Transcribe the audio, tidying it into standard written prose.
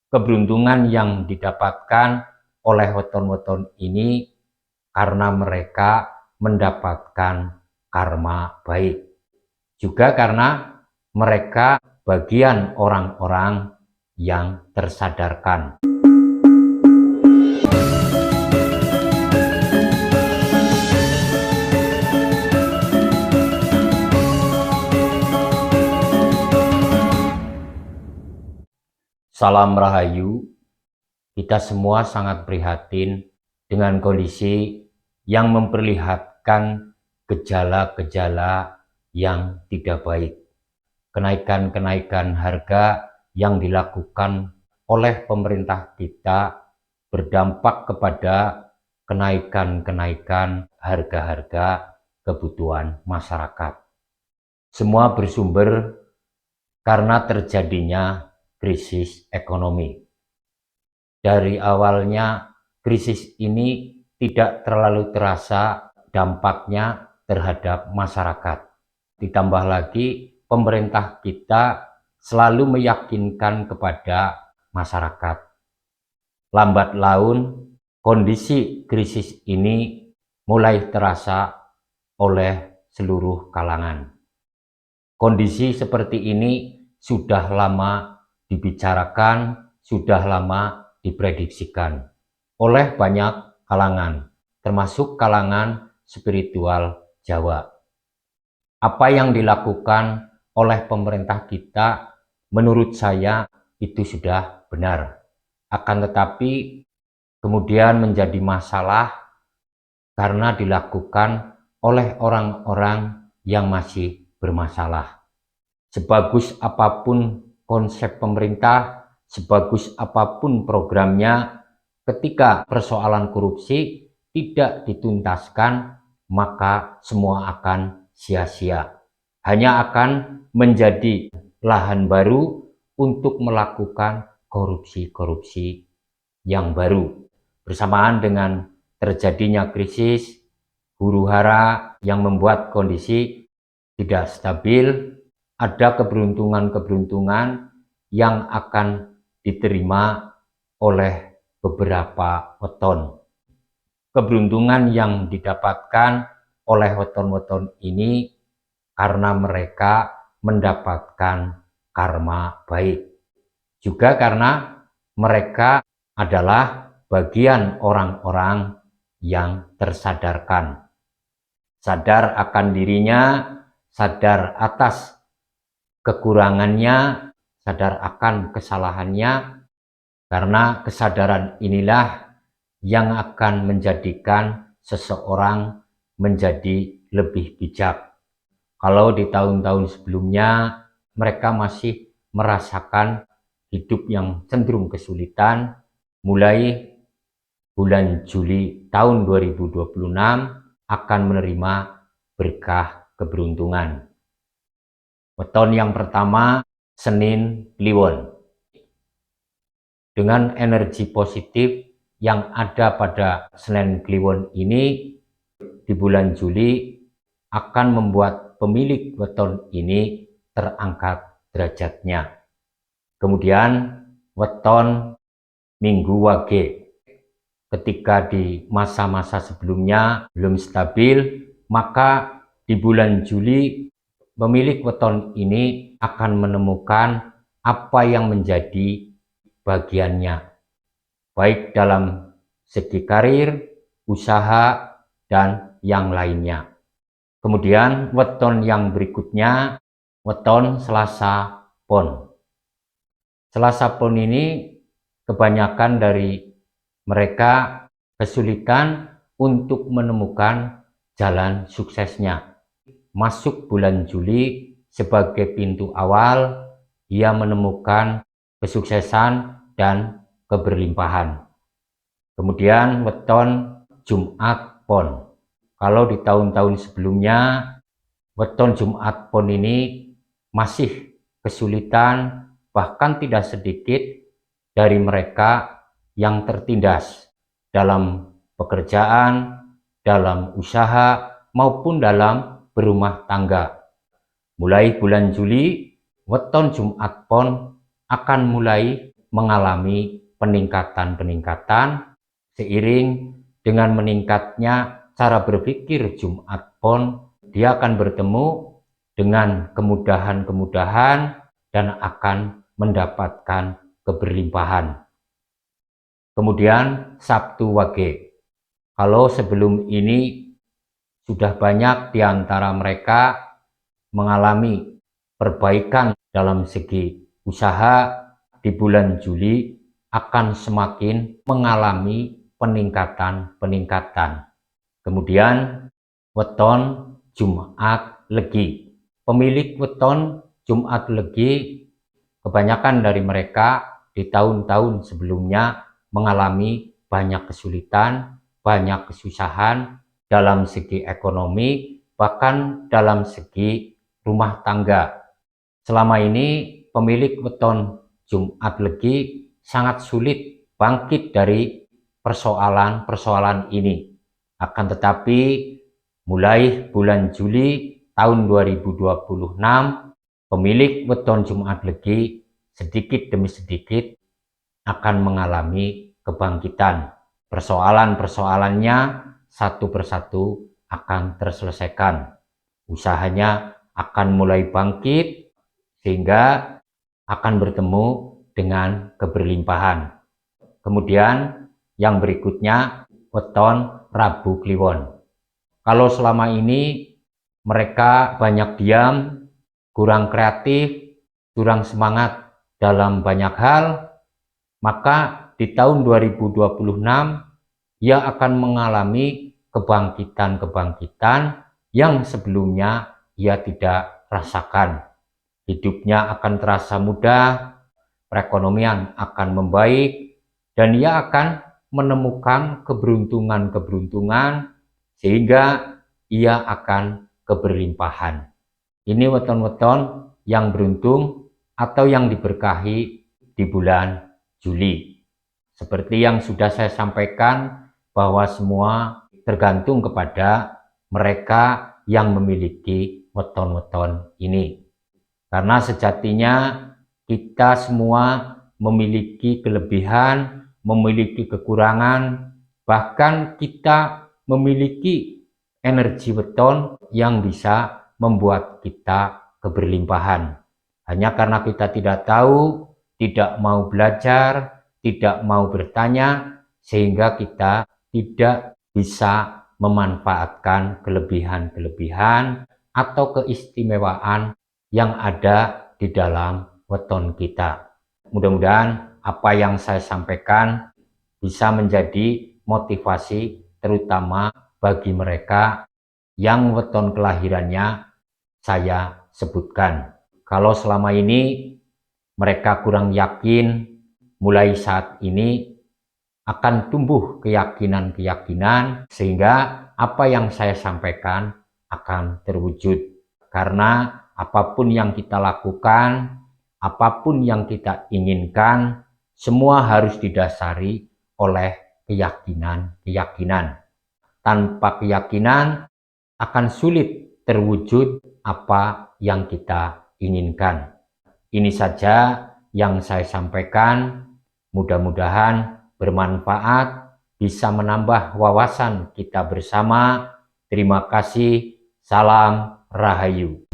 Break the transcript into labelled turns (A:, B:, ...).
A: keberuntungan yang didapatkan oleh weton-weton ini karena mereka mendapatkan karma baik. Juga karena mereka bagian orang-orang yang tersadarkan. Salam Rahayu, kita semua sangat prihatin dengan kondisi yang memperlihatkan gejala-gejala yang tidak baik. Kenaikan-kenaikan harga yang dilakukan oleh pemerintah kita berdampak kepada kenaikan-kenaikan harga-harga kebutuhan masyarakat. Semua bersumber karena terjadinya krisis ekonomi. Dari awalnya krisis ini tidak terlalu terasa dampaknya terhadap masyarakat. Ditambah lagi pemerintah kita selalu meyakinkan kepada masyarakat. Lambat laun kondisi krisis ini mulai terasa oleh seluruh kalangan. Kondisi seperti ini sudah lama dibicarakan, sudah lama diprediksikan oleh banyak kalangan, termasuk kalangan spiritual Jawa. Apa yang dilakukan oleh pemerintah kita menurut saya itu sudah benar. Akan tetapi kemudian menjadi masalah karena dilakukan oleh orang-orang yang masih bermasalah. Sebagus apapun konsep pemerintah, sebagus apapun programnya, ketika persoalan korupsi tidak dituntaskan, maka semua akan sia-sia. Hanya akan menjadi lahan baru untuk melakukan korupsi-korupsi yang baru. Bersamaan dengan terjadinya krisis huru-hara yang membuat kondisi tidak stabil, ada keberuntungan-keberuntungan yang akan diterima oleh beberapa weton. Keberuntungan yang didapatkan oleh weton-weton ini karena mereka mendapatkan karma baik. Juga karena mereka adalah bagian orang-orang yang tersadarkan. Sadar akan dirinya, sadar atas kekurangannya, sadar akan kesalahannya, karena kesadaran inilah yang akan menjadikan seseorang menjadi lebih bijak. Kalau di tahun-tahun sebelumnya mereka masih merasakan hidup yang cenderung kesulitan, mulai bulan Juli tahun 2026 akan menerima berkah keberuntungan. Weton yang pertama, Senin Kliwon. Dengan energi positif yang ada pada Senin Kliwon ini, di bulan Juli akan membuat pemilik weton ini terangkat derajatnya. Kemudian weton Minggu Wage. Ketika di masa-masa sebelumnya belum stabil, maka di bulan Juli pemilik weton ini akan menemukan apa yang menjadi bagiannya, baik dalam segi karir, usaha, dan yang lainnya. Kemudian weton yang berikutnya, weton Selasa Pon. Selasa Pon ini kebanyakan dari mereka kesulitan untuk menemukan jalan suksesnya. Masuk bulan Juli sebagai pintu awal, ia menemukan kesuksesan dan keberlimpahan. Kemudian weton Jumat Pon. Kalau di tahun-tahun sebelumnya weton Jumat Pon ini masih kesulitan, bahkan tidak sedikit dari mereka yang tertindas dalam pekerjaan, dalam usaha, maupun dalam berumah tangga. Mulai bulan Juli, weton Jumat Pon akan mulai mengalami peningkatan-peningkatan seiring dengan meningkatnya cara berpikir Jumat Pon. Dia akan bertemu dengan kemudahan-kemudahan dan akan mendapatkan keberlimpahan. Kemudian Sabtu Wage. Kalau sebelum ini sudah banyak di antara mereka mengalami perbaikan dalam segi usaha, di bulan Juli akan semakin mengalami peningkatan-peningkatan. Kemudian weton Jumat Legi. Pemilik weton Jumat Legi kebanyakan dari mereka di tahun-tahun sebelumnya mengalami banyak kesulitan, banyak kesusahan dalam segi ekonomi, bahkan dalam segi rumah tangga. Selama ini pemilik weton Jumat Legi sangat sulit bangkit dari persoalan-persoalan ini. Akan tetapi mulai bulan Juli tahun 2026, pemilik weton Jumat Legi sedikit demi sedikit akan mengalami kebangkitan. Persoalan-persoalannya satu persatu akan terselesaikan. Usahanya akan mulai bangkit sehingga akan bertemu dengan keberlimpahan. Kemudian yang berikutnya weton Rabu Kliwon. Kalau selama ini mereka banyak diam, kurang kreatif, kurang semangat dalam banyak hal, maka di tahun 2026 ia akan mengalami kebangkitan-kebangkitan yang sebelumnya ia tidak rasakan. Hidupnya akan terasa mudah, perekonomian akan membaik, dan ia akan menemukan keberuntungan-keberuntungan sehingga ia akan keberlimpahan. Ini weton-weton yang beruntung atau yang diberkahi di bulan Juli. Seperti yang sudah saya sampaikan, bahwa semua tergantung kepada mereka yang memiliki weton-weton ini. Karena sejatinya kita semua memiliki kelebihan, memiliki kekurangan, bahkan kita memiliki energi weton yang bisa membuat kita keberlimpahan. Hanya karena kita tidak tahu, tidak mau belajar, tidak mau bertanya, sehingga kita tidak bisa memanfaatkan kelebihan-kelebihan atau keistimewaan yang ada di dalam weton kita. Mudah-mudahan apa yang saya sampaikan bisa menjadi motivasi terutama bagi mereka yang weton kelahirannya saya sebutkan. Kalau selama ini mereka kurang yakin, mulai saat ini akan tumbuh keyakinan-keyakinan sehingga apa yang saya sampaikan akan terwujud. Karena apapun yang kita lakukan, apapun yang kita inginkan, semua harus didasari oleh keyakinan-keyakinan. Tanpa keyakinan akan sulit terwujud apa yang kita inginkan. Ini saja yang saya sampaikan, mudah-mudahan bermanfaat, bisa menambah wawasan kita bersama. Terima kasih, salam Rahayu.